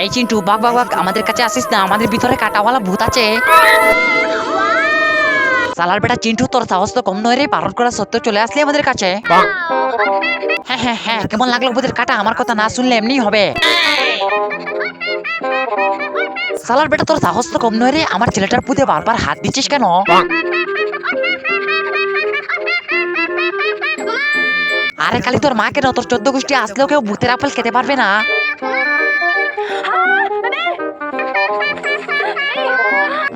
এই চিন্টু বাঘ বাঘ বাঘ আমাদের কাছে আসিস না, আমাদের ভিতরে কাটাওয়ালা ভূত আছে। সালার বেটা চিন্টু, তোর সাহস তো কম নয় রে, বারণ করা সত্ত্বেও চলে আসলি আমাদের কাছে। হ্যাঁ হ্যাঁ হ্যাঁ, কেমন লাগলো ভূতের কাটা? আমার কথা না শুনলে এমনি হবে। সালার বেটা তোর সাহস তো কম নয় রে, আমার ছেলেটার পুঁতে বারবার হাত দিচ্ছিস কেন? আরে খালি তোর মা কেন, তোর 14 গোষ্ঠী আসলেও কেউ ভূতের আপেল খেতে পারবে না।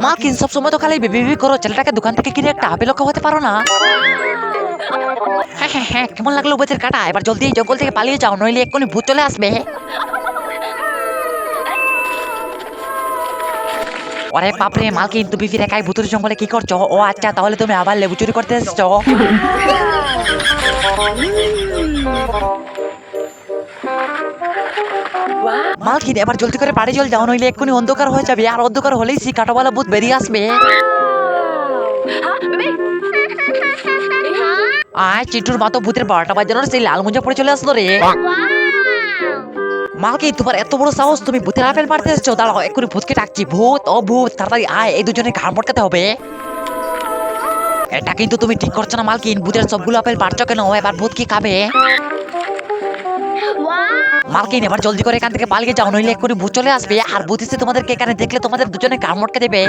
মা কিন সব সময় তো খালি বেবি বেবি করো, ছেলেটাকে দোকান থেকে কিনে একটা আপেলও খাওয়াতে পারো না। হ্যাঁ হ্যাঁ হ্যাঁ, কেমন লাগলো ভূতের কাটা? এবার জলদি এই জঙ্গল থেকে পালিয়ে যাও, নইলে এক্ষুনি ভূত চলে আসবে। ওরে বাপরে মালকিন, তুমি ফিরে একাই ভূতের জঙ্গলে কি করছো? ও আচ্ছা, তাহলে তুমি আবার লেবু চুরি করতে এসেছো। মালকিন এবার জলদি করে বাড়ি চল যাও, নইলে এক্ষুনি অন্ধকার হয়ে যাবে, আর অন্ধকার হলেই সে কাটাওয়ালা ভূত বেরিয়ে আসবে। আয় চিন্টুর মা তো ভূতের 12টা বাজানোর সেই লাল মুঞ্জা পড়ে চলে আসলো রে। মালকিন তোমার এত বড় সাহস, তুমি ভূতের আপেল মারতে এসেছো? দাঁড়াও এক্ষুনি ভূতকে ডাকছি। ভূত ও ভূত, তাড়াতাড়ি আয়, এই দুজনে ঘাড় মটকাতে হবে। এটা কিন্তু তুমি ঠিক করছো না মালকিন, ভূতের সবগুলো আপেল পারছো কেন? এবার ভূত কি খাবে? মালকিন এবার জলদি করে এখান থেকে পালিয়ে যাও, নইলে এক্ষুনি ভূত চলে আসবে, আর ভূত এসে তোমাদেরকে এখানে দেখলে তোমাদের দুজনে ঘাড় মটকে দেবে।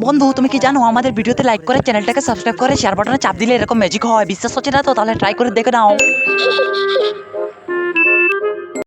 বন্ধু তুমি কি জানো, আমাদের ভিডিওতে লাইক করে চ্যানেলটাকে সাবস্ক্রাইব করে শেয়ার বাটনে চাপ দিলে এরকম ম্যাজিক হয়। বিশ্বাস হচ্ছে না তো? তাহলে ট্রাই করে দেখে নাও।